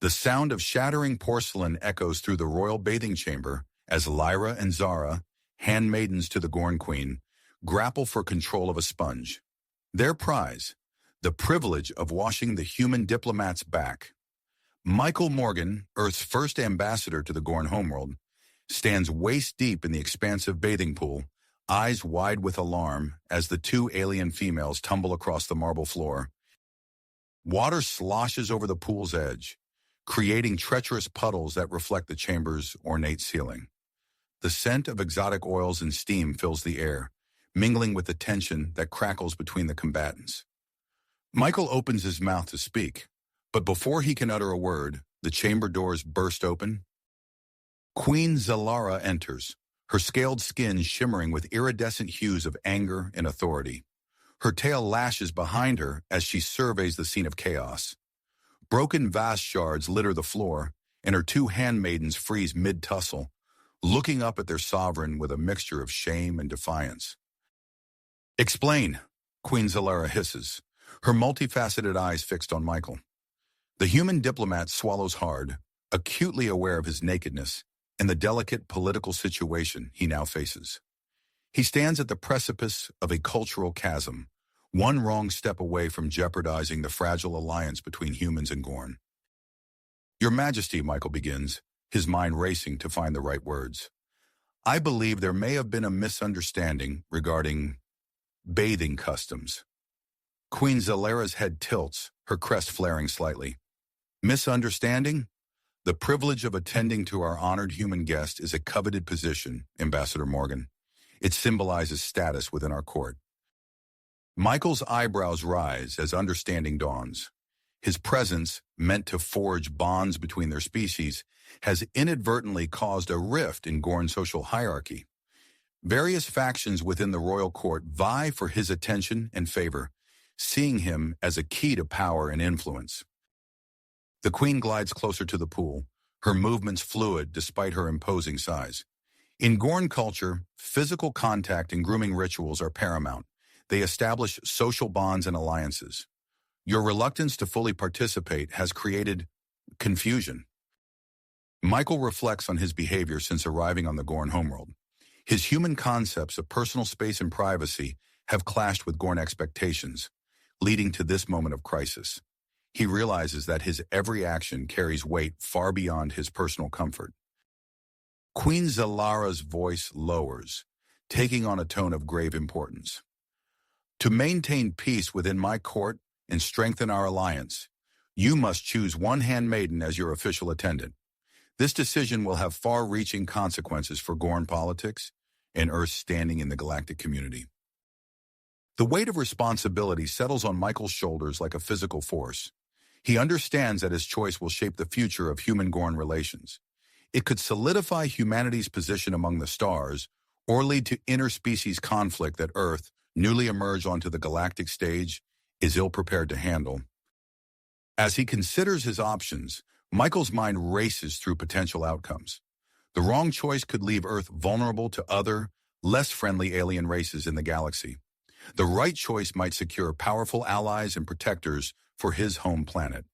The sound of shattering porcelain echoes through the royal bathing chamber as Lyra and Zara, handmaidens to the Gorn Queen, grapple for control of a sponge. Their prize, the privilege of washing the human diplomat's back. Michael Morgan, Earth's first ambassador to the Gorn homeworld, stands waist-deep in the expansive bathing pool, eyes wide with alarm as the two alien females tumble across the marble floor. Water sloshes over the pool's edge, creating treacherous puddles that reflect the chamber's ornate ceiling. The scent of exotic oils and steam fills the air, mingling with the tension that crackles between the combatants. Michael opens his mouth to speak, but before he can utter a word, the chamber doors burst open. Queen Zalara enters, her scaled skin shimmering with iridescent hues of anger and authority. Her tail lashes behind her as she surveys the scene of chaos. Broken vase shards litter the floor, and her two handmaidens freeze mid-tussle, looking up at their sovereign with a mixture of shame and defiance. "Explain," Queen Zalara hisses, her multifaceted eyes fixed on Michael. The human diplomat swallows hard, acutely aware of his nakedness and the delicate political situation he now faces. He stands at the precipice of a cultural chasm, one wrong step away from jeopardizing the fragile alliance between humans and Gorn. "Your Majesty," Michael begins, his mind racing to find the right words. "I believe there may have been a misunderstanding regarding bathing customs." Queen Zalara's head tilts, her crest flaring slightly. "Misunderstanding? The privilege of attending to our honored human guest is a coveted position, Ambassador Morgan. It symbolizes status within our court." Michael's eyebrows rise as understanding dawns. His presence, meant to forge bonds between their species, has inadvertently caused a rift in Gorn social hierarchy. Various factions within the royal court vie for his attention and favor, seeing him as a key to power and influence. The queen glides closer to the pool, her movements fluid despite her imposing size. In Gorn culture, physical contact and grooming rituals are paramount. They establish social bonds and alliances. Your reluctance to fully participate has created confusion. Michael reflects on his behavior since arriving on the Gorn homeworld. His human concepts of personal space and privacy have clashed with Gorn expectations, leading to this moment of crisis. He realizes that his every action carries weight far beyond his personal comfort. Queen Zalara's voice lowers, taking on a tone of grave importance. "To maintain peace within my court and strengthen our alliance, you must choose one handmaiden as your official attendant. This decision will have far-reaching consequences for Gorn politics and Earth's standing in the galactic community." The weight of responsibility settles on Michael's shoulders like a physical force. He understands that his choice will shape the future of human-Gorn relations. It could solidify humanity's position among the stars or lead to interspecies conflict that Earth, newly emerged onto the galactic stage, is ill-prepared to handle. As he considers his options, Michael's mind races through potential outcomes. The wrong choice could leave Earth vulnerable to other, less friendly alien races in the galaxy. The right choice might secure powerful allies and protectors for his home planet.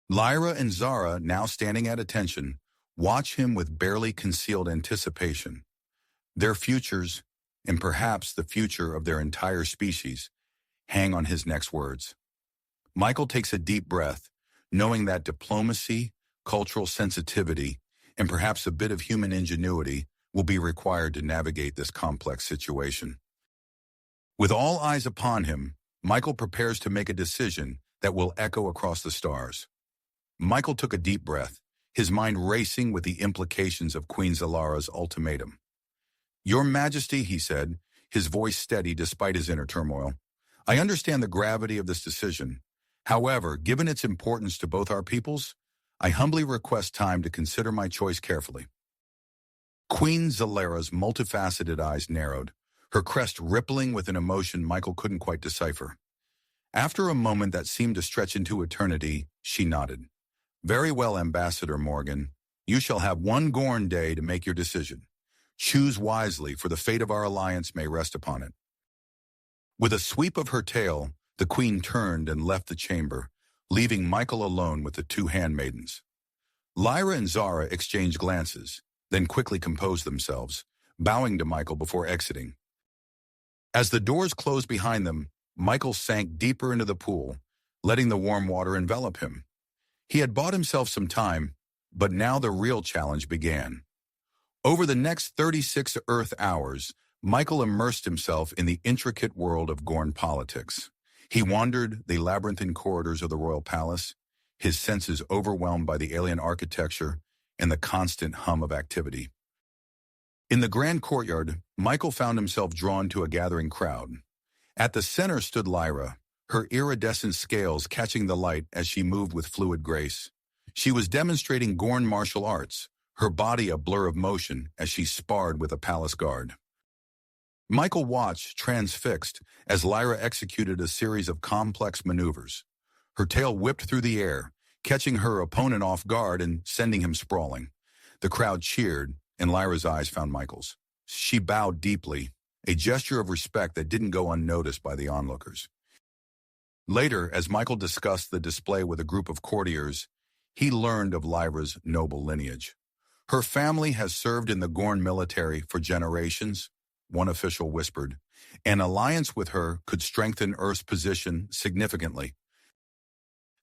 Lyra and Zara, now standing at attention, watch him with barely concealed anticipation. Their futures, and perhaps the future of their entire species, hang on his next words. Michael takes a deep breath, knowing that diplomacy, cultural sensitivity, and perhaps a bit of human ingenuity will be required to navigate this complex situation. With all eyes upon him, Michael prepares to make a decision that will echo across the stars. Michael took a deep breath, his mind racing with the implications of Queen Zalara's ultimatum. "Your Majesty," he said, his voice steady despite his inner turmoil, "I understand the gravity of this decision. However, given its importance to both our peoples, I humbly request time to consider my choice carefully." Queen Zalara's multifaceted eyes narrowed, her crest rippling with an emotion Michael couldn't quite decipher. After a moment that seemed to stretch into eternity, she nodded. "Very well, Ambassador Morgan. You shall have one Gorn day to make your decision. Choose wisely, for the fate of our alliance may rest upon it." With a sweep of her tail, the queen turned and left the chamber, leaving Michael alone with the two handmaidens. Lyra and Zara exchanged glances, then quickly composed themselves, bowing to Michael before exiting. As the doors closed behind them, Michael sank deeper into the pool, letting the warm water envelop him. He had bought himself some time, but now the real challenge began. Over the next 36 Earth hours, Michael immersed himself in the intricate world of Gorn politics. He wandered the labyrinthine corridors of the royal palace, his senses overwhelmed by the alien architecture and the constant hum of activity. In the grand courtyard, Michael found himself drawn to a gathering crowd. At the center stood Lyra, her iridescent scales catching the light as she moved with fluid grace. She was demonstrating Gorn martial arts, her body a blur of motion as she sparred with a palace guard. Michael watched, transfixed, as Lyra executed a series of complex maneuvers. Her tail whipped through the air, catching her opponent off guard and sending him sprawling. The crowd cheered, and Lyra's eyes found Michael's. She bowed deeply, a gesture of respect that didn't go unnoticed by the onlookers. Later, as Michael discussed the display with a group of courtiers, he learned of Lyra's noble lineage. Her family has served in the Gorn military for generations, one official whispered. An alliance with her could strengthen Earth's position significantly.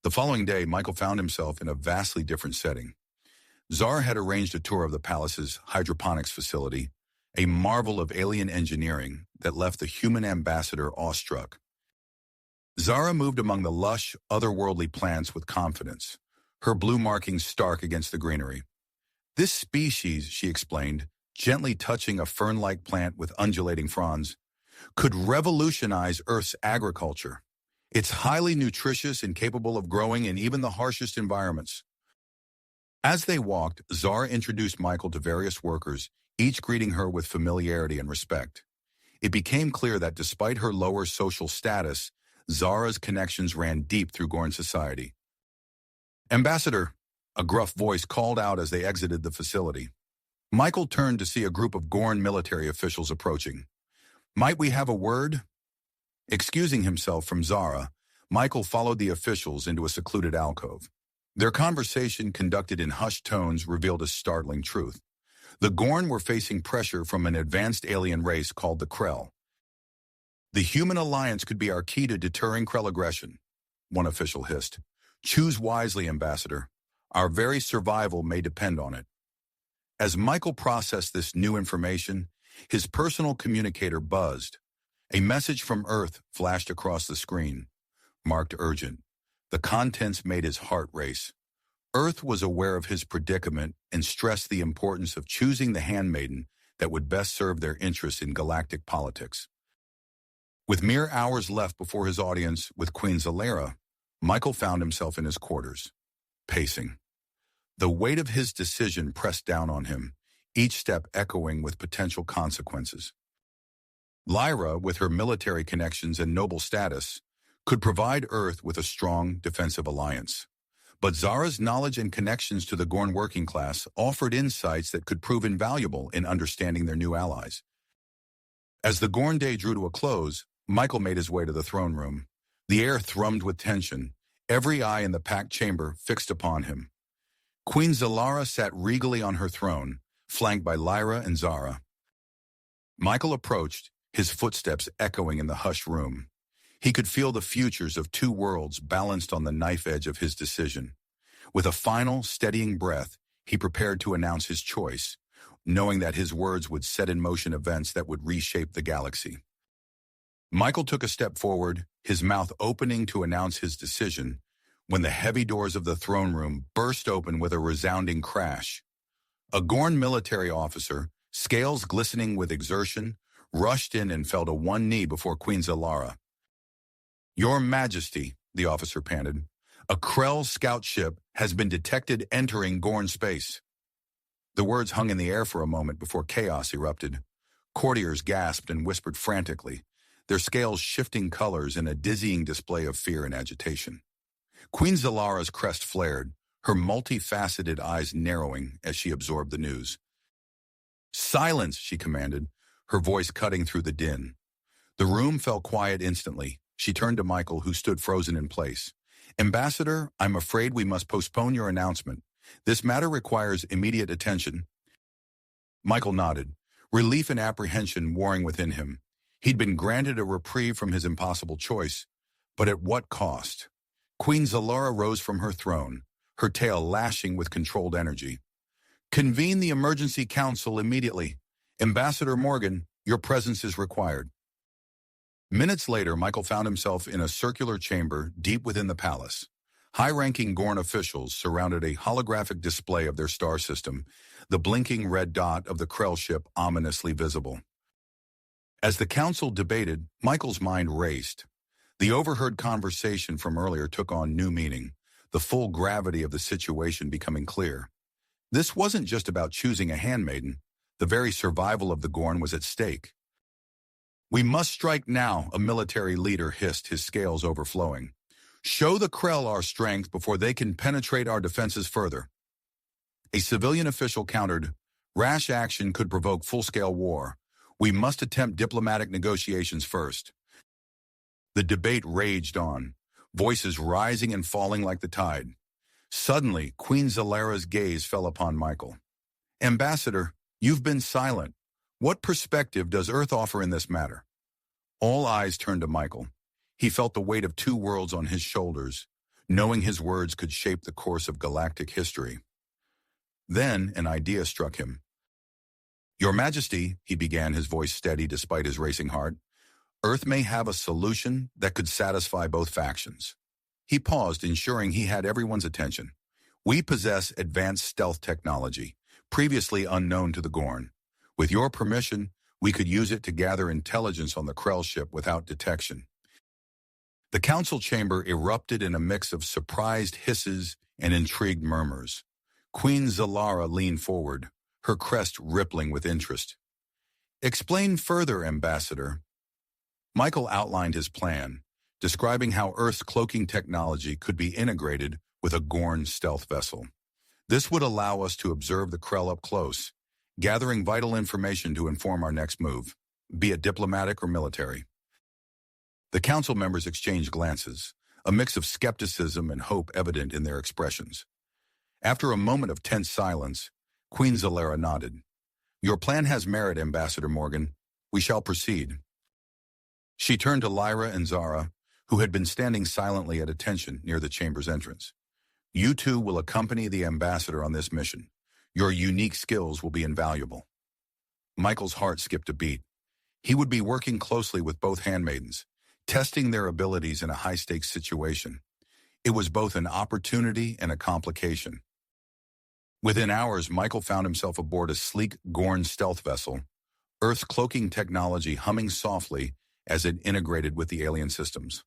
The following day, Michael found himself in a vastly different setting. Zara had arranged a tour of the palace's hydroponics facility, a marvel of alien engineering that left the human ambassador awestruck. Zara moved among the lush, otherworldly plants with confidence, her blue markings stark against the greenery. This species, she explained, gently touching a fern-like plant with undulating fronds, could revolutionize Earth's agriculture. It's highly nutritious and capable of growing in even the harshest environments. As they walked, Zara introduced Michael to various workers, each greeting her with familiarity and respect. It became clear that despite her lower social status, Zara's connections ran deep through Gorn society. "Ambassador," a gruff voice called out as they exited the facility. Michael turned to see a group of Gorn military officials approaching. "Might we have a word?" Excusing himself from Zara, Michael followed the officials into a secluded alcove. Their conversation, conducted in hushed tones, revealed a startling truth. The Gorn were facing pressure from an advanced alien race called the Krell. "The human alliance could be our key to deterring Krell aggression," one official hissed. "Choose wisely, Ambassador. Our very survival may depend on it." As Michael processed this new information, his personal communicator buzzed. A message from Earth flashed across the screen, marked urgent. The contents made his heart race. Earth was aware of his predicament and stressed the importance of choosing the handmaiden that would best serve their interests in galactic politics. With mere hours left before his audience with Queen Zalera, Michael found himself in his quarters, pacing. The weight of his decision pressed down on him, each step echoing with potential consequences. Lyra, with her military connections and noble status, could provide Earth with a strong defensive alliance. But Zara's knowledge and connections to the Gorn working class offered insights that could prove invaluable in understanding their new allies. As the Gorn day drew to a close, Michael made his way to the throne room. The air thrummed with tension, every eye in the packed chamber fixed upon him. Queen Zalera sat regally on her throne, flanked by Lyra and Zara. Michael approached, his footsteps echoing in the hushed room. He could feel the futures of two worlds balanced on the knife edge of his decision. With a final, steadying breath, he prepared to announce his choice, knowing that his words would set in motion events that would reshape the galaxy. Michael took a step forward, his mouth opening to announce his decision, when the heavy doors of the throne room burst open with a resounding crash. A Gorn military officer, scales glistening with exertion, rushed in and fell to one knee before Queen Zalera. "Your Majesty," the officer panted, "a Krell scout ship has been detected entering Gorn space." The words hung in the air for a moment before chaos erupted. Courtiers gasped and whispered frantically, their scales shifting colors in a dizzying display of fear and agitation. Queen Zalara's crest flared, her multifaceted eyes narrowing as she absorbed the news. "Silence," she commanded, her voice cutting through the din. The room fell quiet instantly. She turned to Michael, who stood frozen in place. Ambassador, I'm afraid we must postpone your announcement. This matter requires immediate attention. Michael nodded, relief and apprehension warring within him. He'd been granted a reprieve from his impossible choice, but at what cost? Queen Zalara rose from her throne, her tail lashing with controlled energy. Convene the emergency council immediately. Ambassador Morgan, your presence is required. Minutes later, Michael found himself in a circular chamber deep within the palace. High-ranking Gorn officials surrounded a holographic display of their star system, the blinking red dot of the Krell ship ominously visible. As the council debated, Michael's mind raced. The overheard conversation from earlier took on new meaning, the full gravity of the situation becoming clear. This wasn't just about choosing a handmaiden. The very survival of the Gorn was at stake. We must strike now, a military leader hissed, his scales overflowing. Show the Krell our strength before they can penetrate our defenses further. A civilian official countered, rash action could provoke full-scale war. We must attempt diplomatic negotiations first. The debate raged on, voices rising and falling like the tide. Suddenly, Queen Zalara's gaze fell upon Michael. Ambassador, you've been silent. What perspective does Earth offer in this matter? All eyes turned to Michael. He felt the weight of two worlds on his shoulders, knowing his words could shape the course of galactic history. Then an idea struck him. Your Majesty, he began, his voice steady despite his racing heart, Earth may have a solution that could satisfy both factions. He paused, ensuring he had everyone's attention. We possess advanced stealth technology, previously unknown to the Gorn. With your permission, we could use it to gather intelligence on the Krell ship without detection. The council chamber erupted in a mix of surprised hisses and intrigued murmurs. Queen Zalara leaned forward, her crest rippling with interest. Explain further, Ambassador. Michael outlined his plan, describing how Earth's cloaking technology could be integrated with a Gorn stealth vessel. This would allow us to observe the Krell up close, gathering vital information to inform our next move, be it diplomatic or military. The council members exchanged glances, a mix of skepticism and hope evident in their expressions. After a moment of tense silence, Queen Zalara nodded. Your plan has merit, Ambassador Morgan. We shall proceed. She turned to Lyra and Zara, who had been standing silently at attention near the chamber's entrance. You two will accompany the ambassador on this mission. Your unique skills will be invaluable. Michael's heart skipped a beat. He would be working closely with both handmaidens, testing their abilities in a high-stakes situation. It was both an opportunity and a complication. Within hours, Michael found himself aboard a sleek Gorn stealth vessel, Earth's cloaking technology humming softly as it integrated with the alien systems.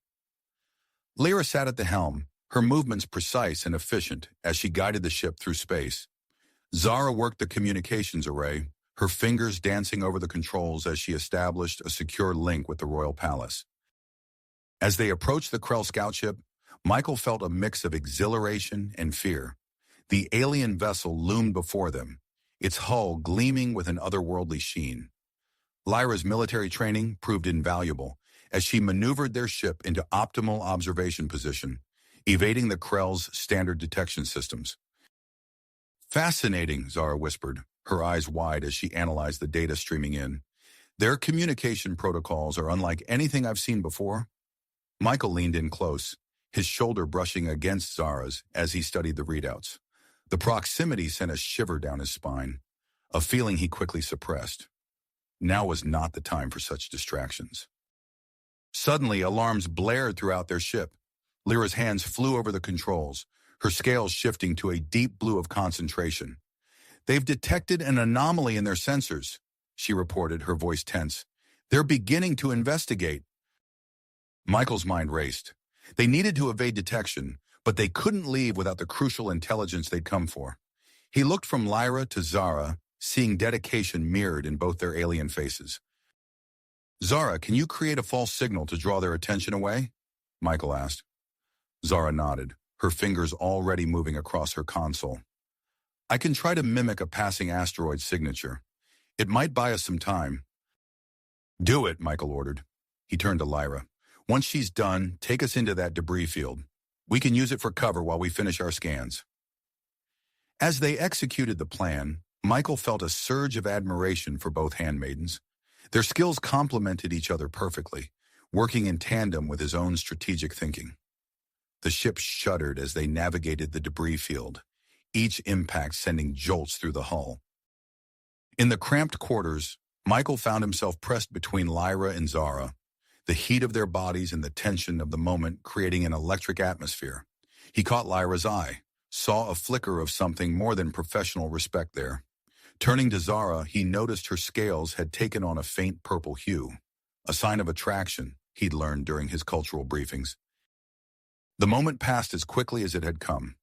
Lyra sat at the helm, her movements precise and efficient as she guided the ship through space. Zara worked the communications array, her fingers dancing over the controls as she established a secure link with the royal palace. As they approached the Krell scout ship, Michael felt a mix of exhilaration and fear. The alien vessel loomed before them, its hull gleaming with an otherworldly sheen. Lyra's military training proved invaluable as she maneuvered their ship into optimal observation position, evading the Krell's standard detection systems. Fascinating, Zara whispered, her eyes wide as she analyzed the data streaming in. Their communication protocols are unlike anything I've seen before. Michael leaned in close, his shoulder brushing against Zara's as he studied the readouts. The proximity sent a shiver down his spine, a feeling he quickly suppressed. Now was not the time for such distractions. Suddenly, alarms blared throughout their ship. Lyra's hands flew over the controls, her scales shifting to a deep blue of concentration. They've detected an anomaly in their sensors, she reported, her voice tense. They're beginning to investigate. Michael's mind raced. They needed to evade detection, but they couldn't leave without the crucial intelligence they'd come for. He looked from Lyra to Zara, seeing dedication mirrored in both their alien faces. Zara, can you create a false signal to draw their attention away? Michael asked. Zara nodded, her fingers already moving across her console. I can try to mimic a passing asteroid signature. It might buy us some time. Do it, Michael ordered. He turned to Lyra. Once she's done, take us into that debris field. We can use it for cover while we finish our scans. As they executed the plan, Michael felt a surge of admiration for both handmaidens. Their skills complemented each other perfectly, working in tandem with his own strategic thinking. The ship shuddered as they navigated the debris field, each impact sending jolts through the hull. In the cramped quarters, Michael found himself pressed between Lyra and Zara, the heat of their bodies and the tension of the moment creating an electric atmosphere. He caught Lyra's eye, saw a flicker of something more than professional respect there. Turning to Zara, he noticed her scales had taken on a faint purple hue, a sign of attraction he'd learned during his cultural briefings. The moment passed as quickly as it had come.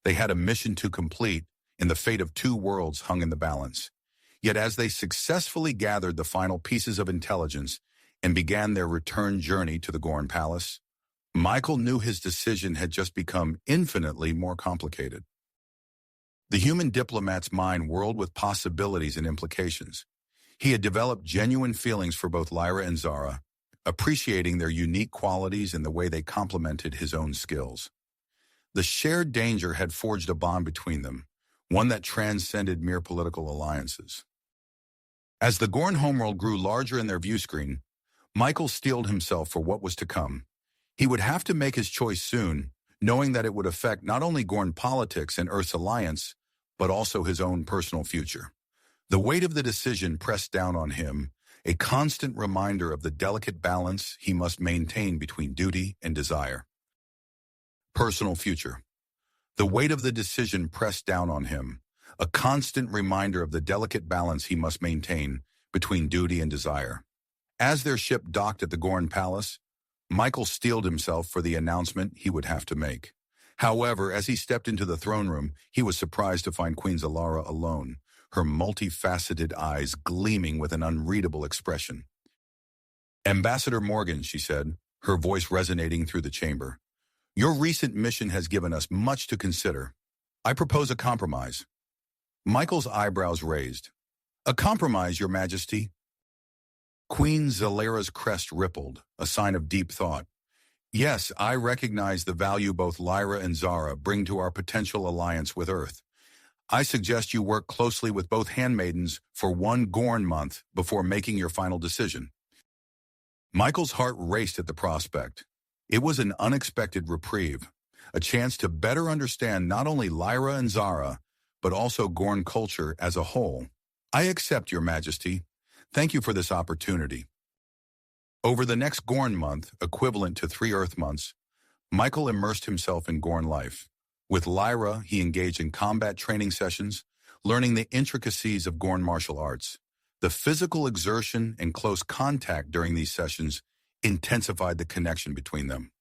They had a mission to complete, and the fate of two worlds hung in the balance. Yet as they successfully gathered the final pieces of intelligence and began their return journey to the Gorn Palace, Michael knew his decision had just become infinitely more complicated. The human diplomat's mind whirled with possibilities and implications. He had developed genuine feelings for both Lyra and Zara, appreciating their unique qualities and the way they complemented his own skills. The shared danger had forged a bond between them, one that transcended mere political alliances. As the Gorn homeworld grew larger in their view screen, Michael steeled himself for what was to come. He would have to make his choice soon, knowing that it would affect not only Gorn politics and Earth's alliance, but also his own personal future. The weight of the decision pressed down on him, a constant reminder of the delicate balance he must maintain between duty and desire. Personal future. The weight of the decision pressed down on him, a constant reminder of the delicate balance he must maintain between duty and desire. As their ship docked at the Gorn Palace, Michael steeled himself for the announcement he would have to make. However, as he stepped into the throne room, he was surprised to find Queen Zalara alone, her multifaceted eyes gleaming with an unreadable expression. "Ambassador Morgan," she said, her voice resonating through the chamber, "your recent mission has given us much to consider. I propose a compromise." Michael's eyebrows raised. "A compromise, Your Majesty?" Queen Zalara's crest rippled, a sign of deep thought. "Yes, I recognize the value both Lyra and Zara bring to our potential alliance with Earth. I suggest you work closely with both handmaidens for one Gorn month before making your final decision." Michael's heart raced at the prospect. It was an unexpected reprieve, a chance to better understand not only Lyra and Zara, but also Gorn culture as a whole. "I accept, Your Majesty. Thank you for this opportunity." Over the next Gorn month, equivalent to 3 Earth months, Michael immersed himself in Gorn life. With Lyra, he engaged in combat training sessions, learning the intricacies of Gorn martial arts. The physical exertion and close contact during these sessions intensified the connection between them.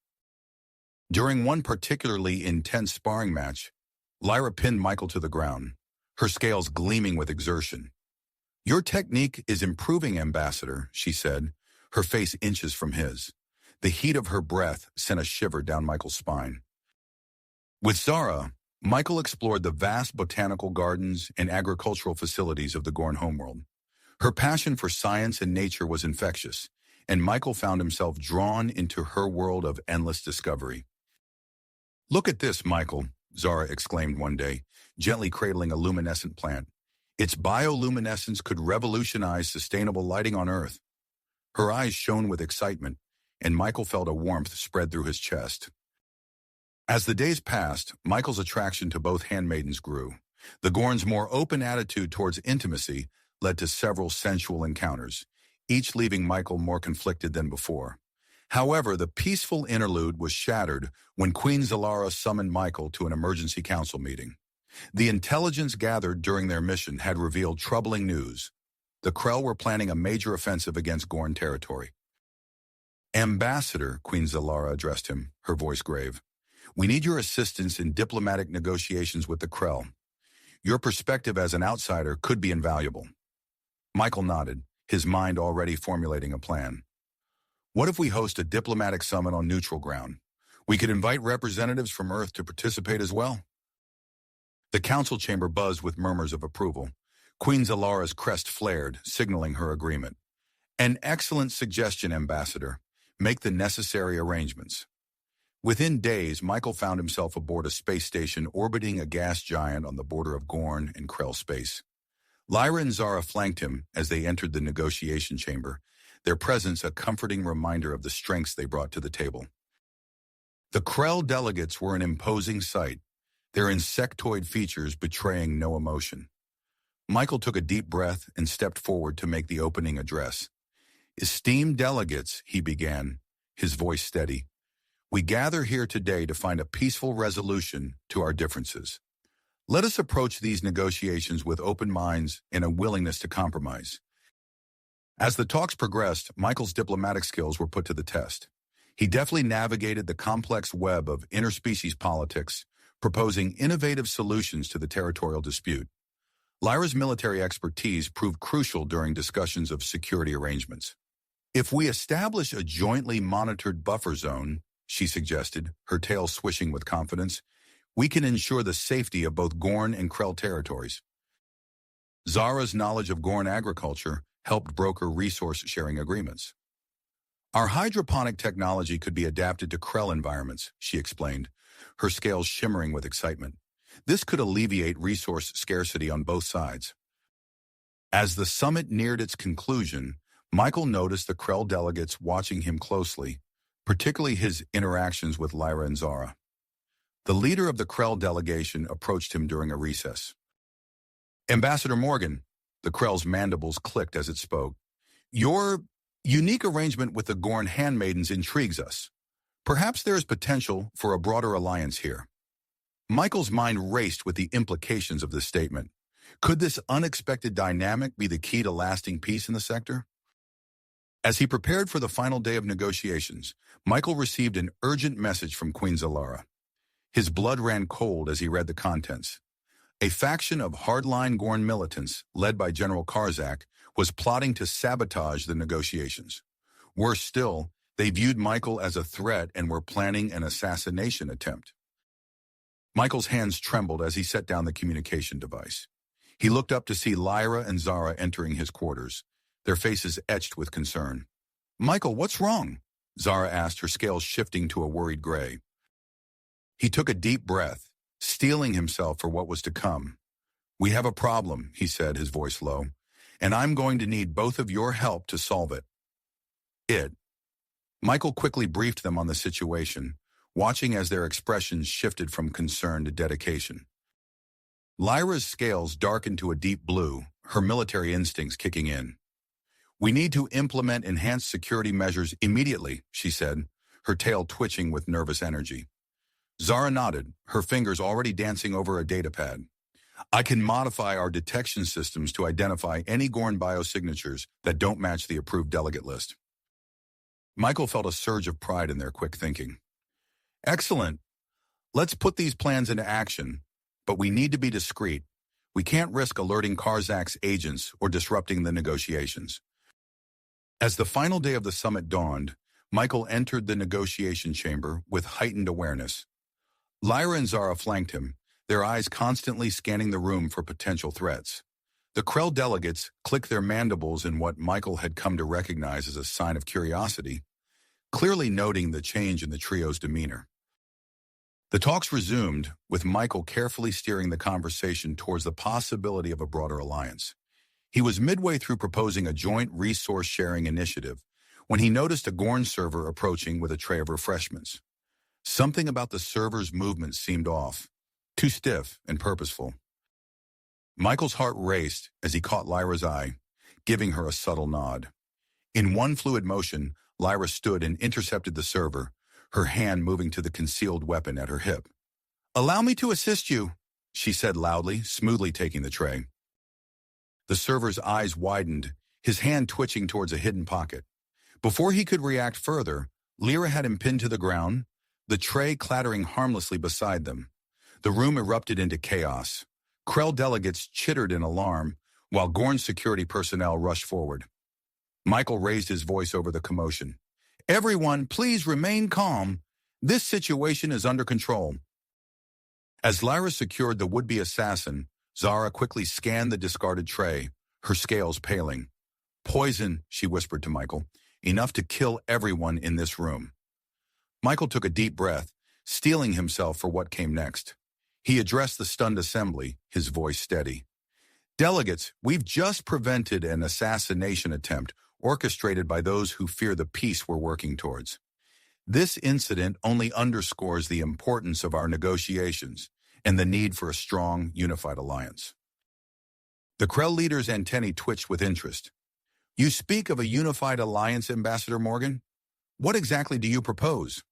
During one particularly intense sparring match, Lyra pinned Michael to the ground, her scales gleaming with exertion. "Your technique is improving, Ambassador," she said, her face inches from his. The heat of her breath sent a shiver down Michael's spine. With Zara, Michael explored the vast botanical gardens and agricultural facilities of the Gorn homeworld. Her passion for science and nature was infectious, and Michael found himself drawn into her world of endless discovery. "Look at this, Michael," Zara exclaimed one day, gently cradling a luminescent plant. "Its bioluminescence could revolutionize sustainable lighting on Earth." Her eyes shone with excitement, and Michael felt a warmth spread through his chest. As the days passed, Michael's attraction to both handmaidens grew. The Gorn's more open attitude towards intimacy led to several sensual encounters, each leaving Michael more conflicted than before. However, the peaceful interlude was shattered when Queen Zalara summoned Michael to an emergency council meeting. The intelligence gathered during their mission had revealed troubling news. The Krell were planning a major offensive against Gorn territory. "Ambassador," Queen Zalara addressed him, her voice grave, "we need your assistance in diplomatic negotiations with the Krell. Your perspective as an outsider could be invaluable." Michael nodded, his mind already formulating a plan. "What if we host a diplomatic summit on neutral ground? We could invite representatives from Earth to participate as well." The council chamber buzzed with murmurs of approval. Queen Zalara's crest flared, signaling her agreement. "An excellent suggestion, Ambassador. Make the necessary arrangements." Within days, Michael found himself aboard a space station orbiting a gas giant on the border of Gorn and Krell space. Lyra and Zara flanked him as they entered the negotiation chamber, their presence a comforting reminder of the strengths they brought to the table. The Krell delegates were an imposing sight, their insectoid features betraying no emotion. Michael took a deep breath and stepped forward to make the opening address. "Esteemed delegates," he began, his voice steady, "we gather here today to find a peaceful resolution to our differences. Let us approach these negotiations with open minds and a willingness to compromise." As the talks progressed, Michael's diplomatic skills were put to the test. He deftly navigated the complex web of interspecies politics, proposing innovative solutions to the territorial dispute. Lyra's military expertise proved crucial during discussions of security arrangements. "If we establish a jointly monitored buffer zone," she suggested, her tail swishing with confidence, "we can ensure the safety of both Gorn and Krell territories." Zara's knowledge of Gorn agriculture helped broker resource-sharing agreements. "Our hydroponic technology could be adapted to Krell environments," she explained, her scales shimmering with excitement. "This could alleviate resource scarcity on both sides." As the summit neared its conclusion, Michael noticed the Krell delegates watching him closely, particularly his interactions with Lyra and Zara. The leader of the Krell delegation approached him during a recess. "Ambassador Morgan," the Krell's mandibles clicked as it spoke, "your unique arrangement with the Gorn Handmaidens intrigues us. Perhaps there is potential for a broader alliance here." Michael's mind raced with the implications of this statement. Could this unexpected dynamic be the key to lasting peace in the sector? As he prepared for the final day of negotiations, Michael received an urgent message from Queen Zalara. His blood ran cold as he read the contents. A faction of hardline Gorn militants, led by General Karzak, was plotting to sabotage the negotiations. Worse still, they viewed Michael as a threat and were planning an assassination attempt. Michael's hands trembled as he set down the communication device. He looked up to see Lyra and Zara entering his quarters, their faces etched with concern. "Michael, what's wrong?" Zara asked, her scales shifting to a worried gray. He took a deep breath, steeling himself for what was to come. "We have a problem," he said, his voice low, "and I'm going to need both of your help to solve it." Michael quickly briefed them on the situation, watching as their expressions shifted from concern to dedication. Lyra's scales darkened to a deep blue, her military instincts kicking in. "We need to implement enhanced security measures immediately," she said, her tail twitching with nervous energy. Zara nodded, her fingers already dancing over a datapad. "I can modify our detection systems to identify any Gorn biosignatures that don't match the approved delegate list." Michael felt a surge of pride in their quick thinking. "Excellent. Let's put these plans into action, but we need to be discreet. We can't risk alerting Karzak's agents or disrupting the negotiations." As the final day of the summit dawned, Michael entered the negotiation chamber with heightened awareness. Lyra and Zara flanked him, their eyes constantly scanning the room for potential threats. The Krell delegates clicked their mandibles in what Michael had come to recognize as a sign of curiosity, clearly noting the change in the trio's demeanor. The talks resumed, with Michael carefully steering the conversation towards the possibility of a broader alliance. He was midway through proposing a joint resource-sharing initiative when he noticed a Gorn server approaching with a tray of refreshments. Something about the server's movement seemed off, too stiff and purposeful. Michael's heart raced as he caught Lyra's eye, giving her a subtle nod. In one fluid motion, Lyra stood and intercepted the server, her hand moving to the concealed weapon at her hip. "Allow me to assist you," she said loudly, smoothly taking the tray. The server's eyes widened, his hand twitching towards a hidden pocket. Before he could react further, Lyra had him pinned to the ground, the tray clattering harmlessly beside them. The room erupted into chaos. Krell delegates chittered in alarm, while Gorn security personnel rushed forward. Michael raised his voice over the commotion. "Everyone, please remain calm. This situation is under control." As Lyra secured the would-be assassin, Zara quickly scanned the discarded tray, her scales paling. "Poison," she whispered to Michael, "enough to kill everyone in this room." Michael took a deep breath, steeling himself for what came next. He addressed the stunned assembly, his voice steady. Delegates, we've just prevented an assassination attempt orchestrated by those who fear the peace we're working towards. This incident only underscores the importance of our negotiations and the need for a strong, unified alliance. The Krell leader's antennae twitched with interest. You speak of a unified alliance, Ambassador Morgan? What exactly do you propose?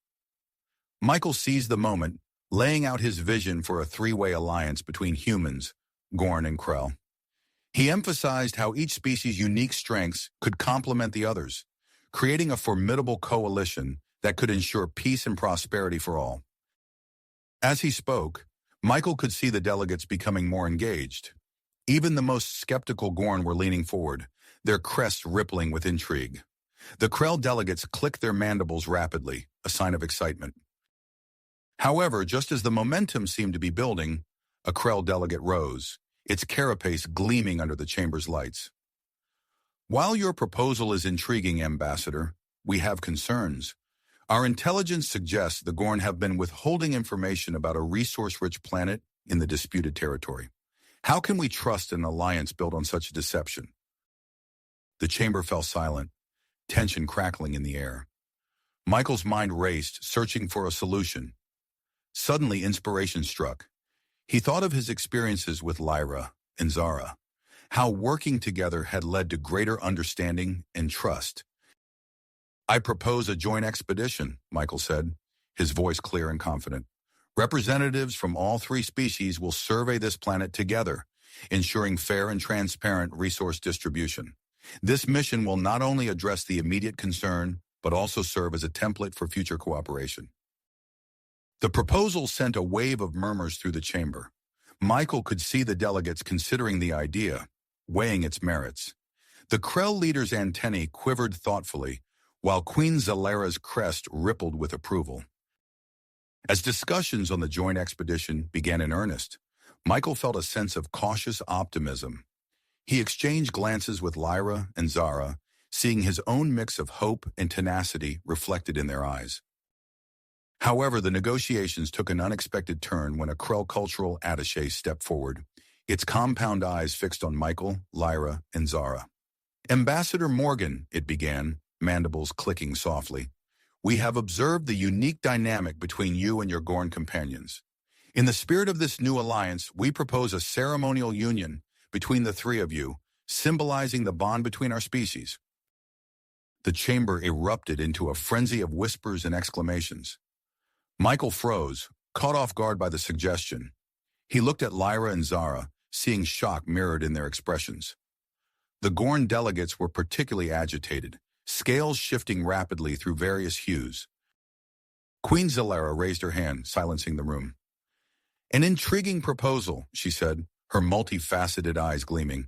Michael seized the moment, laying out his vision for a three-way alliance between humans, Gorn, and Krell. He emphasized how each species' unique strengths could complement the others, creating a formidable coalition that could ensure peace and prosperity for all. As he spoke, Michael could see the delegates becoming more engaged. Even the most skeptical Gorn were leaning forward, their crests rippling with intrigue. The Krell delegates clicked their mandibles rapidly, a sign of excitement. However, just as the momentum seemed to be building, a Krell delegate rose, its carapace gleaming under the chamber's lights. While your proposal is intriguing, Ambassador, we have concerns. Our intelligence suggests the Gorn have been withholding information about a resource-rich planet in the disputed territory. How can we trust an alliance built on such a deception? The chamber fell silent, tension crackling in the air. Michael's mind raced, searching for a solution. Suddenly, inspiration struck. He thought of his experiences with Lyra and Zara, how working together had led to greater understanding and trust. I propose a joint expedition, Michael said, his voice clear and confident. Representatives from all three species will survey this planet together, ensuring fair and transparent resource distribution. This mission will not only address the immediate concern, but also serve as a template for future cooperation. The proposal sent a wave of murmurs through the chamber. Michael could see the delegates considering the idea, weighing its merits. The Krell leader's antennae quivered thoughtfully, while Queen Zalara's crest rippled with approval. As discussions on the joint expedition began in earnest, Michael felt a sense of cautious optimism. He exchanged glances with Lyra and Zara, seeing his own mix of hope and tenacity reflected in their eyes. However, the negotiations took an unexpected turn when a Krell cultural attaché stepped forward, its compound eyes fixed on Michael, Lyra, and Zara. Ambassador Morgan, it began, mandibles clicking softly. We have observed the unique dynamic between you and your Gorn companions. In the spirit of this new alliance, we propose a ceremonial union between the three of you, symbolizing the bond between our species. The chamber erupted into a frenzy of whispers and exclamations. Michael froze, caught off guard by the suggestion. He looked at Lyra and Zara, seeing shock mirrored in their expressions. The Gorn delegates were particularly agitated, scales shifting rapidly through various hues. Queen Zalara raised her hand, silencing the room. An intriguing proposal, she said, her multifaceted eyes gleaming.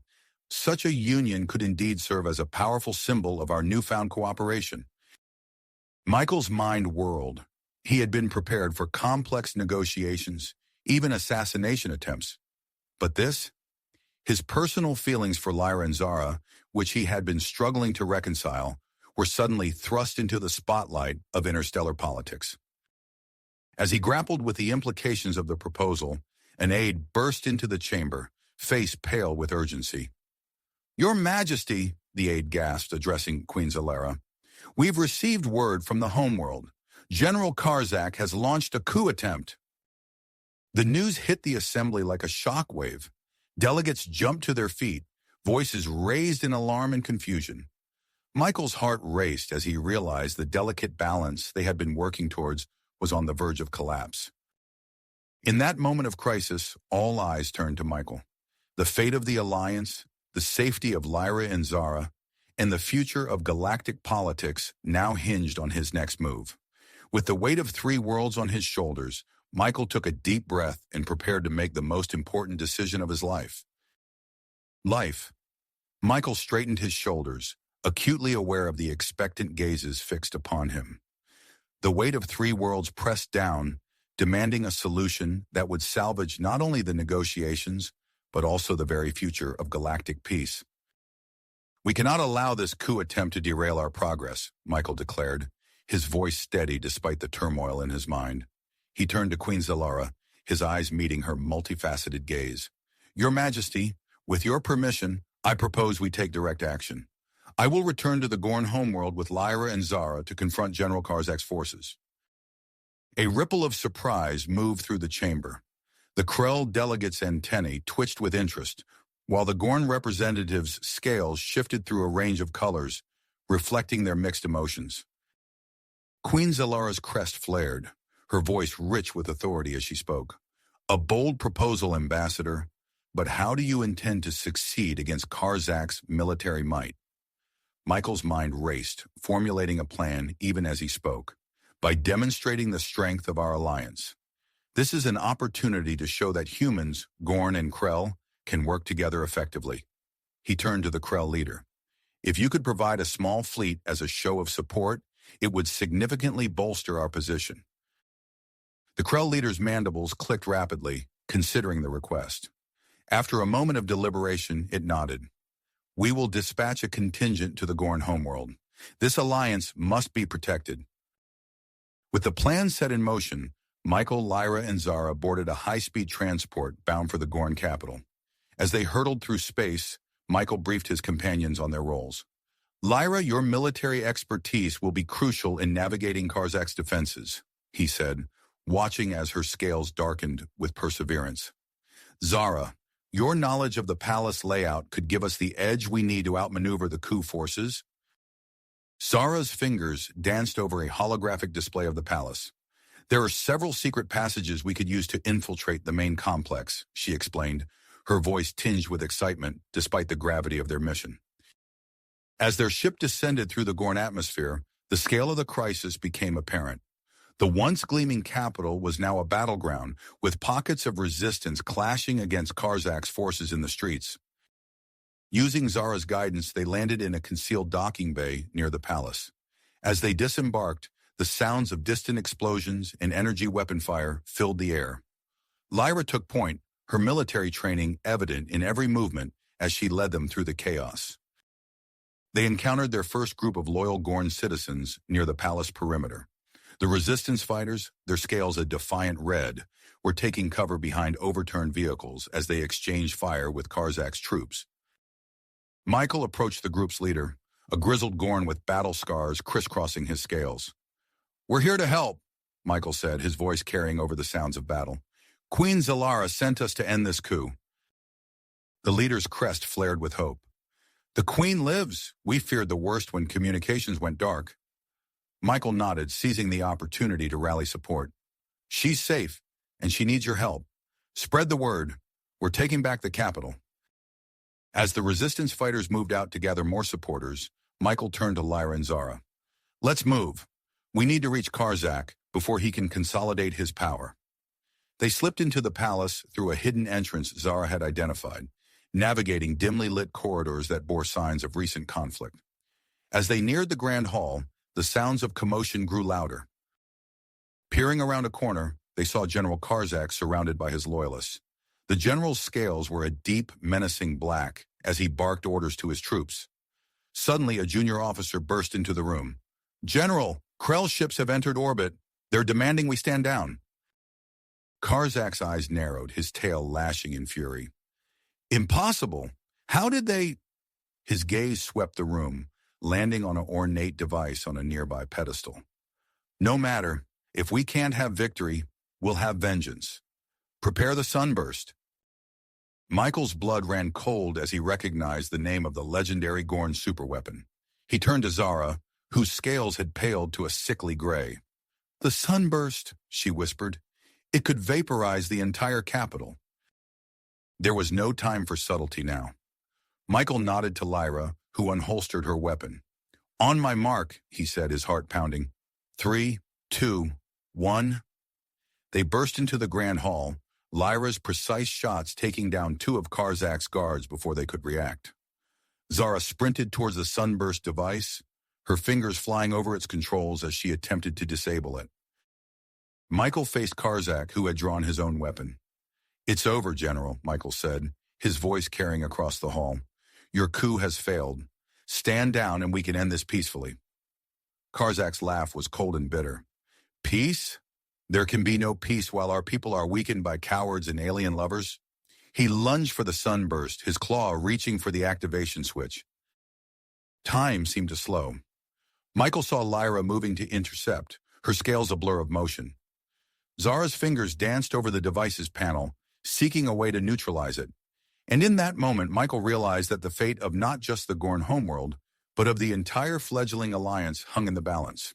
Such a union could indeed serve as a powerful symbol of our newfound cooperation. Michael's mind whirled. He had been prepared for complex negotiations, even assassination attempts. But this? His personal feelings for Lyra and Zara, which he had been struggling to reconcile, were suddenly thrust into the spotlight of interstellar politics. As he grappled with the implications of the proposal, an aide burst into the chamber, face pale with urgency. Your Majesty, the aide gasped, addressing Queen Zalara, we've received word from the homeworld. General Karzak has launched a coup attempt. The news hit the assembly like a shockwave. Delegates jumped to their feet, voices raised in alarm and confusion. Michael's heart raced as he realized the delicate balance they had been working towards was on the verge of collapse. In that moment of crisis, all eyes turned to Michael. The fate of the alliance, the safety of Lyra and Zara, and the future of galactic politics now hinged on his next move. With the weight of three worlds on his shoulders, Michael took a deep breath and prepared to make the most important decision of his life. Michael straightened his shoulders, acutely aware of the expectant gazes fixed upon him. The weight of three worlds pressed down, demanding a solution that would salvage not only the negotiations, but also the very future of galactic peace. We cannot allow this coup attempt to derail our progress, Michael declared, his voice steady despite the turmoil in his mind. He turned to Queen Zalara, his eyes meeting her multifaceted gaze. Your Majesty, with your permission, I propose we take direct action. I will return to the Gorn homeworld with Lyra and Zara to confront General Karzak's forces. A ripple of surprise moved through the chamber. The Krell delegates' antennae twitched with interest, while the Gorn representatives' scales shifted through a range of colors, reflecting their mixed emotions. Queen Zalara's crest flared, her voice rich with authority as she spoke. A bold proposal, Ambassador, but how do you intend to succeed against Karzak's military might? Michael's mind raced, formulating a plan even as he spoke. By demonstrating the strength of our alliance. This is an opportunity to show that humans, Gorn and Krell, can work together effectively. He turned to the Krell leader. If you could provide a small fleet as a show of support, it would significantly bolster our position. The Krell leader's mandibles clicked rapidly, considering the request. After a moment of deliberation, it nodded. We will dispatch a contingent to the Gorn homeworld. This alliance must be protected. With the plan set in motion, Michael, Lyra, and Zara boarded a high-speed transport bound for the Gorn capital. As they hurtled through space, Michael briefed his companions on their roles. Lyra, your military expertise will be crucial in navigating Karzak's defenses, he said, watching as her scales darkened with perseverance. Zara, your knowledge of the palace layout could give us the edge we need to outmaneuver the coup forces. Zara's fingers danced over a holographic display of the palace. There are several secret passages we could use to infiltrate the main complex, she explained, her voice tinged with excitement despite the gravity of their mission. As their ship descended through the Gorn atmosphere, the scale of the crisis became apparent. The once gleaming capital was now a battleground, with pockets of resistance clashing against Karzak's forces in the streets. Using Zara's guidance, they landed in a concealed docking bay near the palace. As they disembarked, the sounds of distant explosions and energy weapon fire filled the air. Lyra took point, her military training evident in every movement as she led them through the chaos. They encountered their first group of loyal Gorn citizens near the palace perimeter. The resistance fighters, their scales a defiant red, were taking cover behind overturned vehicles as they exchanged fire with Karzak's troops. Michael approached the group's leader, a grizzled Gorn with battle scars crisscrossing his scales. We're here to help, Michael said, his voice carrying over the sounds of battle. Queen Zalara sent us to end this coup. The leader's crest flared with hope. The Queen lives. We feared the worst when communications went dark. Michael nodded, seizing the opportunity to rally support. She's safe, and she needs your help. Spread the word. We're taking back the capital. As the resistance fighters moved out to gather more supporters, Michael turned to Lyra and Zara. Let's move. We need to reach Karzak before he can consolidate his power. They slipped into the palace through a hidden entrance Zara had identified, navigating dimly lit corridors that bore signs of recent conflict. As they neared the Grand Hall, the sounds of commotion grew louder. Peering around a corner, they saw General Karzak surrounded by his loyalists. The general's scales were a deep, menacing black as he barked orders to his troops. Suddenly, a junior officer burst into the room. General, Krell ships have entered orbit. They're demanding we stand down. Karzak's eyes narrowed, his tail lashing in fury. Impossible! How did they... His gaze swept the room, landing on an ornate device on a nearby pedestal. No matter, if we can't have victory, we'll have vengeance. Prepare the sunburst. Michael's blood ran cold as he recognized the name of the legendary Gorn superweapon. He turned to Zara, whose scales had paled to a sickly gray. The sunburst, she whispered. It could vaporize the entire capital. There was no time for subtlety now. Michael nodded to Lyra, who unholstered her weapon. On my mark, he said, his heart pounding. 3, 2, 1. They burst into the Grand Hall, Lyra's precise shots taking down 2 of Karzak's guards before they could react. Zara sprinted towards the sunburst device, her fingers flying over its controls as she attempted to disable it. Michael faced Karzak, who had drawn his own weapon. It's over, General, Michael said, his voice carrying across the hall. Your coup has failed. Stand down and we can end this peacefully. Karzak's laugh was cold and bitter. Peace? There can be no peace while our people are weakened by cowards and alien lovers. He lunged for the sunburst, his claw reaching for the activation switch. Time seemed to slow. Michael saw Lyra moving to intercept, her scales a blur of motion. Zara's fingers danced over the device's panel, seeking a way to neutralize it. And in that moment, Michael realized that the fate of not just the Gorn homeworld, but of the entire fledgling alliance hung in the balance.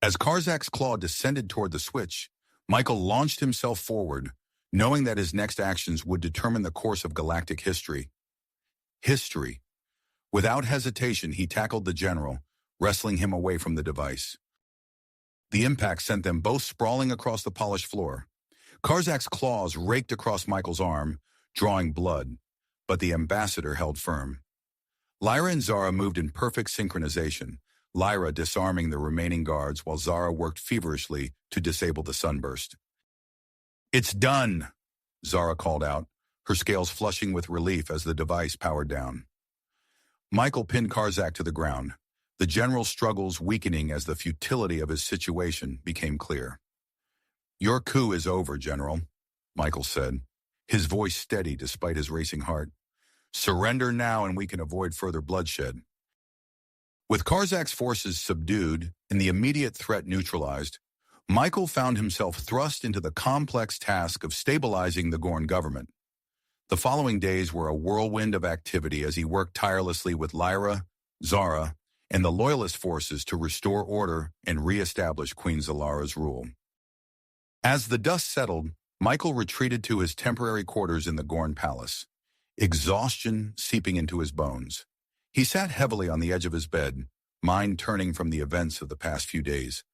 As Karzak's claw descended toward the switch, Michael launched himself forward, knowing that his next actions would determine the course of galactic history. History. Without hesitation, he tackled the general, wrestling him away from the device. The impact sent them both sprawling across the polished floor. Karzak's claws raked across Michael's arm, drawing blood, but the ambassador held firm. Lyra and Zara moved in perfect synchronization, Lyra disarming the remaining guards while Zara worked feverishly to disable the sunburst. "It's done," Zara called out, her scales flushing with relief as the device powered down. Michael pinned Karzak to the ground, the general's struggles weakening as the futility of his situation became clear. "Your coup is over, General," Michael said, his voice steady despite his racing heart. "Surrender now and we can avoid further bloodshed." With Karzak's forces subdued and the immediate threat neutralized, Michael found himself thrust into the complex task of stabilizing the Gorn government. The following days were a whirlwind of activity as he worked tirelessly with Lyra, Zara, and the Loyalist forces to restore order and re-establish Queen Zalara's rule. As the dust settled, Michael retreated to his temporary quarters in the Gorn Palace, exhaustion seeping into his bones. He sat heavily on the edge of his bed, mind turning from the events of the past few days.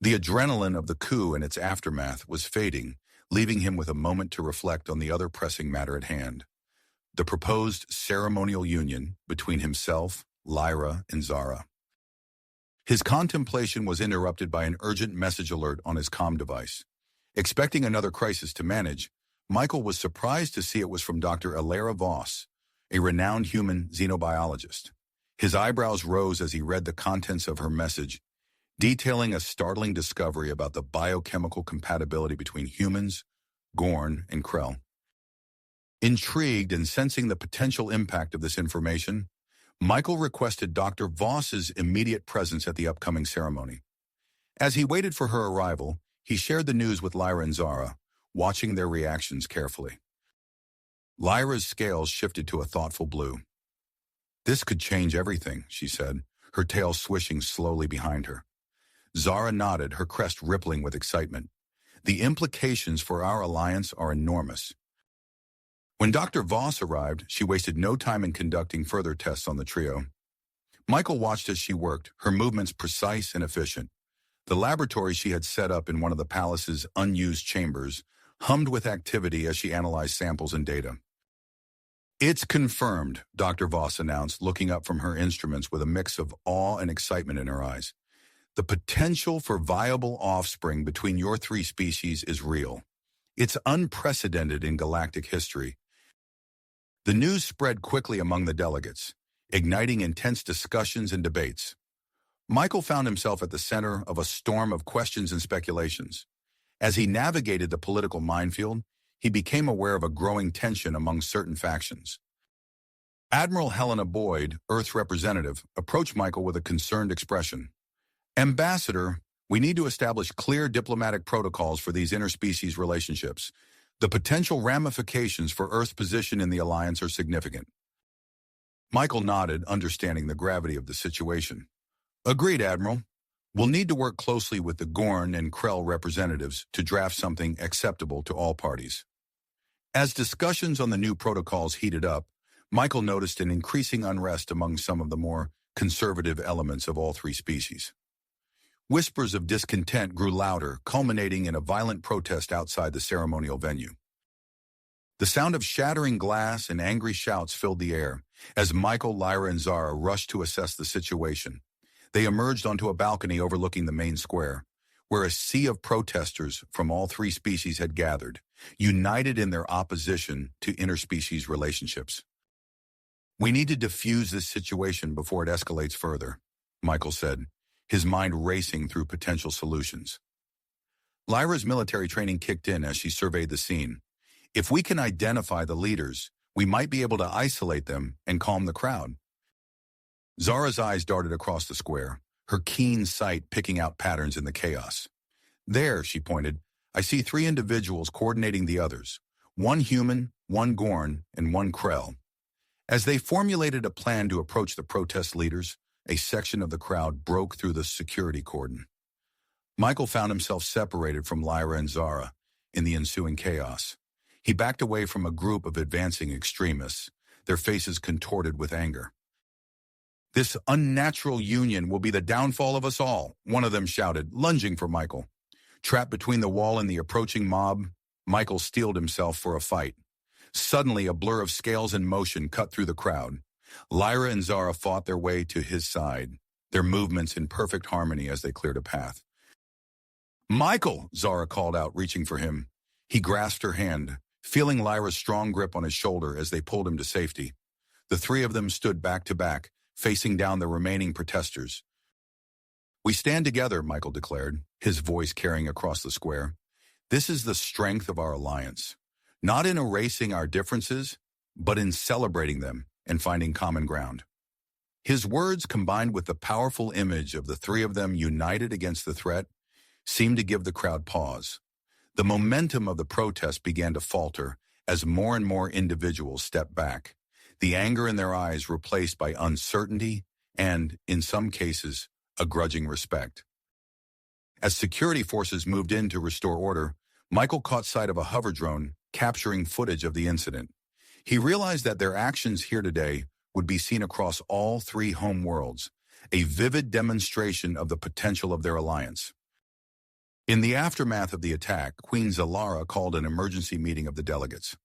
The adrenaline of the coup and its aftermath was fading, leaving him with a moment to reflect on the other pressing matter at hand: the proposed ceremonial union between himself, Lyra, and Zara. His contemplation was interrupted by an urgent message alert on his comm device. Expecting another crisis to manage, Michael was surprised to see it was from Dr. Alara Voss, a renowned human xenobiologist. His eyebrows rose as he read the contents of her message, detailing a startling discovery about the biochemical compatibility between humans, Gorn, and Krell. Intrigued and sensing the potential impact of this information, Michael requested Dr. Voss's immediate presence at the upcoming ceremony. As he waited for her arrival, he shared the news with Lyra and Zara, watching their reactions carefully. Lyra's scales shifted to a thoughtful blue. "This could change everything," she said, her tail swishing slowly behind her. Zara nodded, her crest rippling with excitement. "The implications for our alliance are enormous." When Dr. Voss arrived, she wasted no time in conducting further tests on the trio. Michael watched as she worked, her movements precise and efficient. The laboratory she had set up in one of the palace's unused chambers hummed with activity as she analyzed samples and data. "It's confirmed," Dr. Voss announced, looking up from her instruments with a mix of awe and excitement in her eyes. "The potential for viable offspring between your three species is real. It's unprecedented in galactic history." The news spread quickly among the delegates, igniting intense discussions and debates. Michael found himself at the center of a storm of questions and speculations. As he navigated the political minefield, he became aware of a growing tension among certain factions. Admiral Helena Boyd, Earth's representative, approached Michael with a concerned expression. "Ambassador, we need to establish clear diplomatic protocols for these interspecies relationships. The potential ramifications for Earth's position in the alliance are significant." Michael nodded, understanding the gravity of the situation. "Agreed, Admiral. We'll need to work closely with the Gorn and Krell representatives to draft something acceptable to all parties." As discussions on the new protocols heated up, Michael noticed an increasing unrest among some of the more conservative elements of all three species. Whispers of discontent grew louder, culminating in a violent protest outside the ceremonial venue. The sound of shattering glass and angry shouts filled the air as Michael, Lyra, and Zara rushed to assess the situation. They emerged onto a balcony overlooking the main square, where a sea of protesters from all three species had gathered, united in their opposition to interspecies relationships. "We need to defuse this situation before it escalates further," Michael said, his mind racing through potential solutions. Lyra's military training kicked in as she surveyed the scene. If we can identify the leaders, we might be able to isolate them and calm the crowd. Zara's eyes darted across the square, her keen sight picking out patterns in the chaos. There, she pointed, I see 3 individuals coordinating the others. 1 human, 1 Gorn, and 1 Krell. As they formulated a plan to approach the protest leaders, a section of the crowd broke through the security cordon. Michael found himself separated from Lyra and Zara in the ensuing chaos. He backed away from a group of advancing extremists, their faces contorted with anger. This unnatural union will be the downfall of us all, one of them shouted, lunging for Michael. Trapped between the wall and the approaching mob, Michael steeled himself for a fight. Suddenly, a blur of scales and motion cut through the crowd. Lyra and Zara fought their way to his side, their movements in perfect harmony as they cleared a path. Michael, Zara called out, reaching for him. He grasped her hand, feeling Lyra's strong grip on his shoulder as they pulled him to safety. The 3 of them stood back to back, facing down the remaining protesters. We stand together, Michael declared, his voice carrying across the square. This is the strength of our alliance. Not in erasing our differences, but in celebrating them and finding common ground. His words, combined with the powerful image of the 3 of them united against the threat, seemed to give the crowd pause. The momentum of the protest began to falter as more and more individuals stepped back, the anger in their eyes replaced by uncertainty and, in some cases, a grudging respect. As security forces moved in to restore order, Michael caught sight of a hover drone capturing footage of the incident. He realized that their actions here today would be seen across all 3 home worlds, a vivid demonstration of the potential of their alliance. In the aftermath of the attack, Queen Zalara called an emergency meeting of the delegates.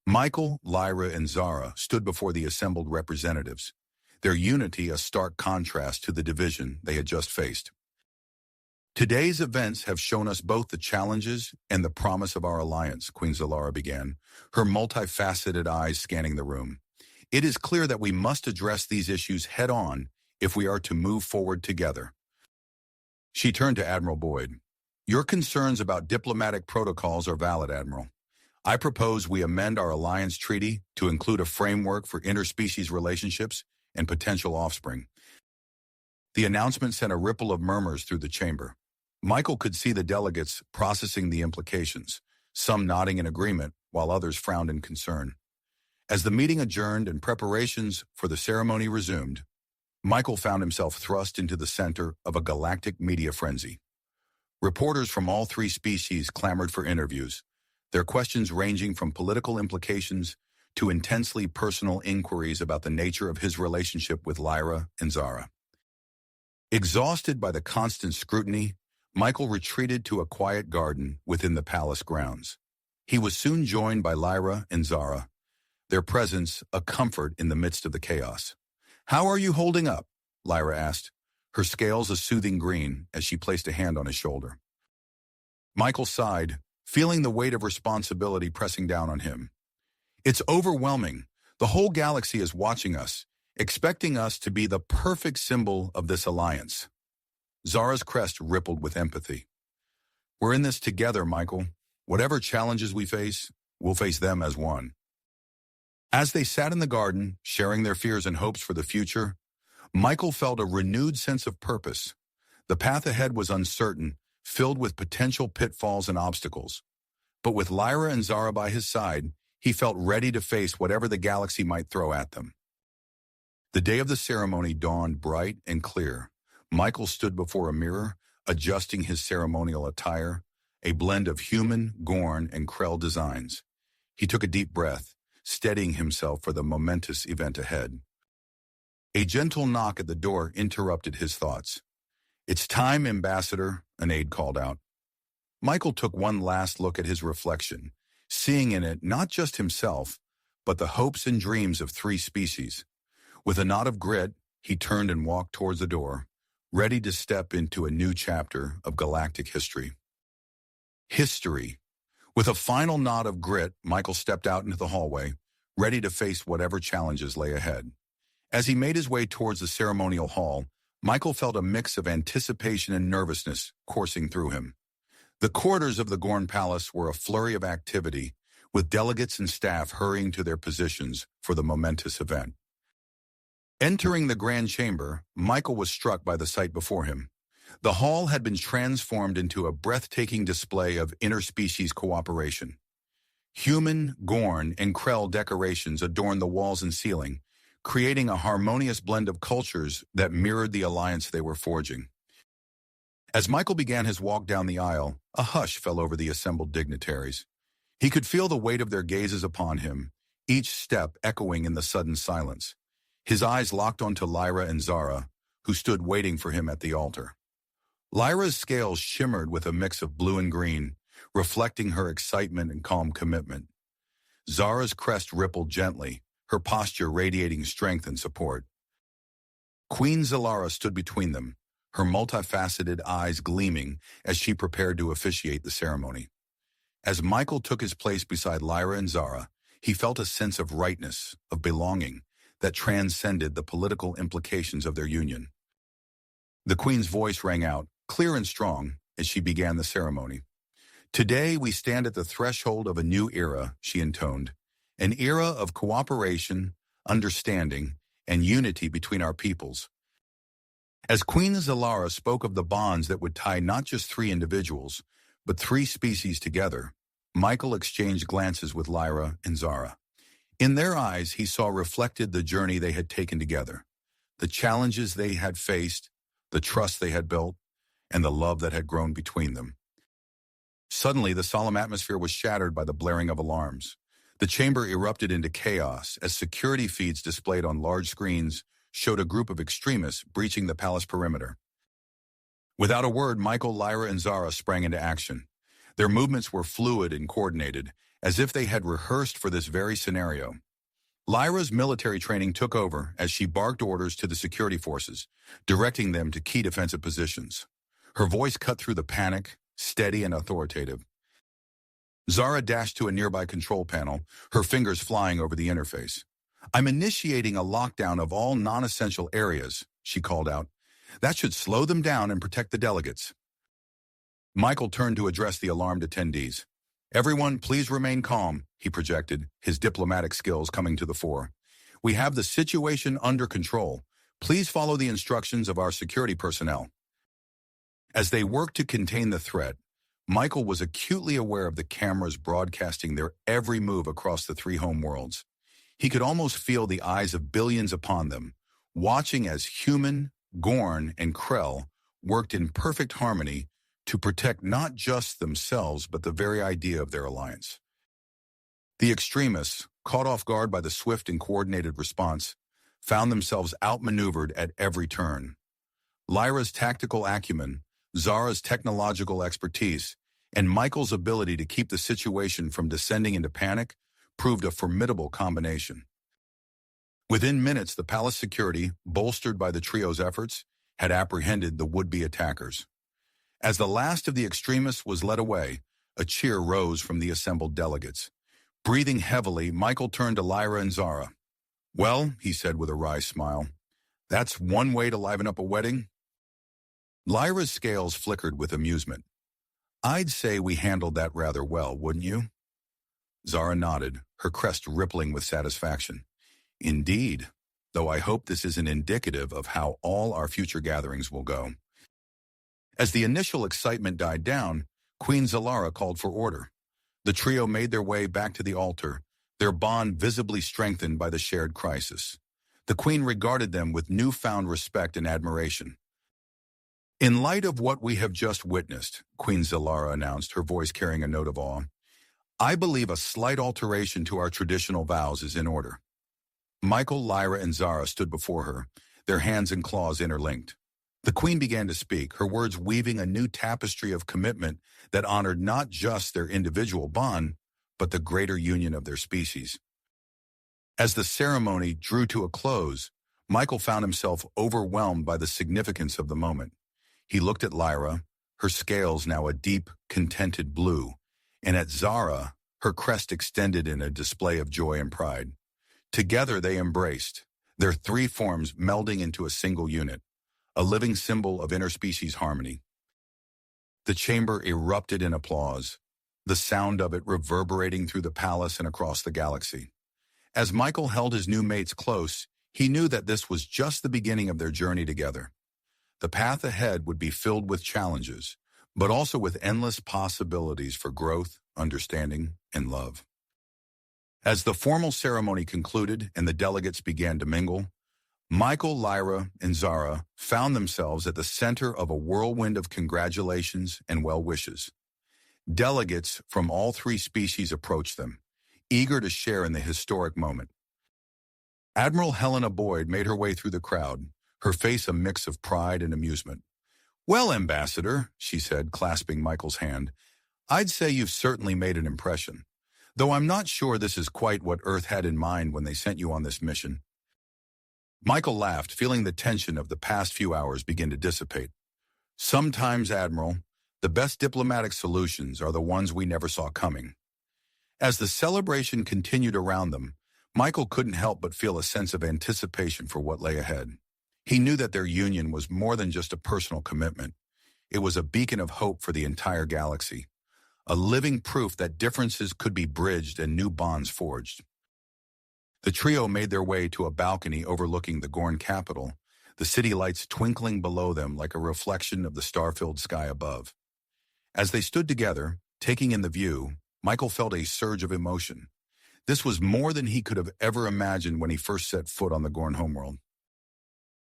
Michael, Lyra, and Zara stood before the assembled representatives, their unity a stark contrast to the division they had just faced. Today's events have shown us both the challenges and the promise of our alliance, Queen Zalara began, her multifaceted eyes scanning the room. It is clear that we must address these issues head-on if we are to move forward together. She turned to Admiral Boyd. Your concerns about diplomatic protocols are valid, Admiral. I propose we amend our alliance treaty to include a framework for interspecies relationships and potential offspring. The announcement sent a ripple of murmurs through the chamber. Michael could see the delegates processing the implications, some nodding in agreement, while others frowned in concern. As the meeting adjourned and preparations for the ceremony resumed, Michael found himself thrust into the center of a galactic media frenzy. Reporters from all 3 species clamored for interviews, their questions ranging from political implications to intensely personal inquiries about the nature of his relationship with Lyra and Zara. Exhausted by the constant scrutiny, Michael retreated to a quiet garden within the palace grounds. He was soon joined by Lyra and Zara, their presence a comfort in the midst of the chaos. How are you holding up? Lyra asked, her scales a soothing green as she placed a hand on his shoulder. Michael sighed, feeling the weight of responsibility pressing down on him. It's overwhelming. The whole galaxy is watching us, expecting us to be the perfect symbol of this alliance. Zara's crest rippled with empathy. We're in this together, Michael. Whatever challenges we face, we'll face them as one. As they sat in the garden, sharing their fears and hopes for the future, Michael felt a renewed sense of purpose. The path ahead was uncertain, filled with potential pitfalls and obstacles. But with Lyra and Zara by his side, he felt ready to face whatever the galaxy might throw at them. The day of the ceremony dawned bright and clear. Michael stood before a mirror, adjusting his ceremonial attire, a blend of human, Gorn, and Krell designs. He took a deep breath, steadying himself for the momentous event ahead. A gentle knock at the door interrupted his thoughts. It's time, Ambassador, an aide called out. Michael took one last look at his reflection, seeing in it not just himself, but the hopes and dreams of 3 species. With a nod of grit, he turned and walked towards the door, ready to step into a new chapter of galactic history. History. With a final nod of grit, Michael stepped out into the hallway, ready to face whatever challenges lay ahead. As he made his way towards the ceremonial hall, Michael felt a mix of anticipation and nervousness coursing through him. The corridors of the Gorn Palace were a flurry of activity, with delegates and staff hurrying to their positions for the momentous event. Entering the grand chamber, Michael was struck by the sight before him. The hall had been transformed into a breathtaking display of interspecies cooperation. Human, Gorn, and Krell decorations adorned the walls and ceiling, creating a harmonious blend of cultures that mirrored the alliance they were forging. As Michael began his walk down the aisle, a hush fell over the assembled dignitaries. He could feel the weight of their gazes upon him, each step echoing in the sudden silence. His eyes locked onto Lyra and Zara, who stood waiting for him at the altar. Lyra's scales shimmered with a mix of blue and green, reflecting her excitement and calm commitment. Zara's crest rippled gently, her posture radiating strength and support. Queen Zalara stood between them, her multifaceted eyes gleaming as she prepared to officiate the ceremony. As Michael took his place beside Lyra and Zara, he felt a sense of rightness, of belonging, that transcended the political implications of their union. The Queen's voice rang out, clear and strong, as she began the ceremony. "Today we stand at the threshold of a new era," she intoned, "an era of cooperation, understanding, and unity between our peoples." As Queen Zalara spoke of the bonds that would tie not just three individuals, but three species together, Michael exchanged glances with Lyra and Zara. In their eyes, he saw reflected the journey they had taken together, the challenges they had faced, the trust they had built, and the love that had grown between them. Suddenly, the solemn atmosphere was shattered by the blaring of alarms. The chamber erupted into chaos as security feeds displayed on large screens showed a group of extremists breaching the palace perimeter. Without a word, Michael, Lyra, and Zara sprang into action. Their movements were fluid and coordinated, as if they had rehearsed for this very scenario. Lyra's military training took over as she barked orders to the security forces, directing them to key defensive positions. Her voice cut through the panic, steady and authoritative. Zara dashed to a nearby control panel, her fingers flying over the interface. "I'm initiating a lockdown of all non-essential areas," she called out. "That should slow them down and protect the delegates." Michael turned to address the alarmed attendees. "Everyone, please remain calm," he projected, his diplomatic skills coming to the fore. "We have the situation under control. Please follow the instructions of our security personnel." As they worked to contain the threat, Michael was acutely aware of the cameras broadcasting their every move across the three home worlds. He could almost feel the eyes of billions upon them, watching as human, Gorn, and Krell worked in perfect harmony to protect not just themselves but the very idea of their alliance. The extremists, caught off guard by the swift and coordinated response, found themselves outmaneuvered at every turn. Lyra's tactical acumen, Zara's technological expertise, and Michael's ability to keep the situation from descending into panic proved a formidable combination. Within minutes, the palace security, bolstered by the trio's efforts, had apprehended the would-be attackers. As the last of the extremists was led away, a cheer rose from the assembled delegates. Breathing heavily, Michael turned to Lyra and Zara. "Well," he said with a wry smile, "that's one way to liven up a wedding." Lyra's scales flickered with amusement. "I'd say we handled that rather well, wouldn't you?" Zara nodded, her crest rippling with satisfaction. "Indeed, though I hope this isn't indicative of how all our future gatherings will go." As the initial excitement died down, Queen Zalara called for order. The trio made their way back to the altar, their bond visibly strengthened by the shared crisis. The Queen regarded them with newfound respect and admiration. "In light of what we have just witnessed," Queen Zalara announced, her voice carrying a note of awe, "I believe a slight alteration to our traditional vows is in order." Michael, Lyra, and Zara stood before her, their hands and claws interlinked. The Queen began to speak, her words weaving a new tapestry of commitment that honored not just their individual bond, but the greater union of their species. As the ceremony drew to a close, Michael found himself overwhelmed by the significance of the moment. He looked at Lyra, her scales now a deep, contented blue, and at Zara, her crest extended in a display of joy and pride. Together they embraced, their three forms melding into a single unit, a living symbol of interspecies harmony. The chamber erupted in applause, the sound of it reverberating through the palace and across the galaxy. As Michael held his new mates close, he knew that this was just the beginning of their journey together. The path ahead would be filled with challenges, but also with endless possibilities for growth, understanding, and love. As the formal ceremony concluded and the delegates began to mingle, Michael, Lyra, and Zara found themselves at the center of a whirlwind of congratulations and well wishes. Delegates from all three species approached them, eager to share in the historic moment. Admiral Helena Boyd made her way through the crowd, her face a mix of pride and amusement. "Well, Ambassador," she said, clasping Michael's hand, "I'd say you've certainly made an impression, though I'm not sure this is quite what Earth had in mind when they sent you on this mission." Michael laughed, feeling the tension of the past few hours begin to dissipate. "Sometimes, Admiral, the best diplomatic solutions are the ones we never saw coming." As the celebration continued around them, Michael couldn't help but feel a sense of anticipation for what lay ahead. He knew that their union was more than just a personal commitment. It was a beacon of hope for the entire galaxy, a living proof that differences could be bridged and new bonds forged. The trio made their way to a balcony overlooking the Gorn capital, the city lights twinkling below them like a reflection of the star-filled sky above. As they stood together, taking in the view, Michael felt a surge of emotion. This was more than he could have ever imagined when he first set foot on the Gorn homeworld.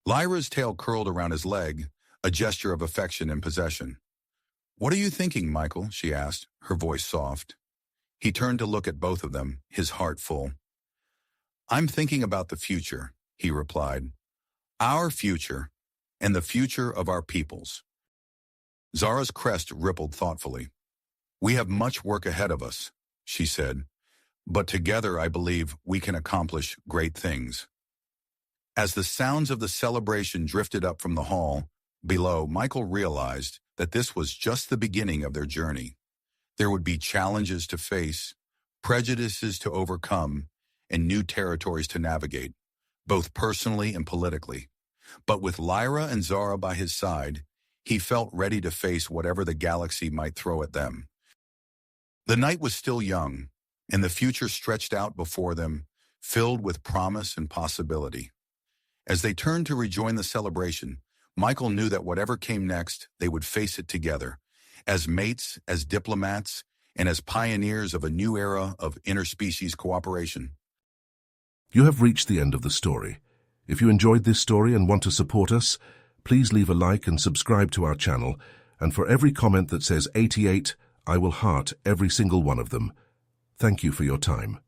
Lyra's tail curled around his leg, a gesture of affection and possession. "What are you thinking, Michael?" she asked, her voice soft. He turned to look at both of them, his heart full. "I'm thinking about the future," he replied. "Our future, and the future of our peoples." Zara's crest rippled thoughtfully. "We have much work ahead of us," she said, "but together I believe we can accomplish great things." As the sounds of the celebration drifted up from the hall below, Michael realized that this was just the beginning of their journey. There would be challenges to face, prejudices to overcome, and new territories to navigate, both personally and politically. But with Lyra and Zara by his side, he felt ready to face whatever the galaxy might throw at them. The night was still young, and the future stretched out before them, filled with promise and possibility. As they turned to rejoin the celebration, Michael knew that whatever came next, they would face it together, as mates, as diplomats, and as pioneers of a new era of interspecies cooperation. You have reached the end of the story. If you enjoyed this story and want to support us, please leave a like and subscribe to our channel, and for every comment that says 88, I will heart every single one of them. Thank you for your time.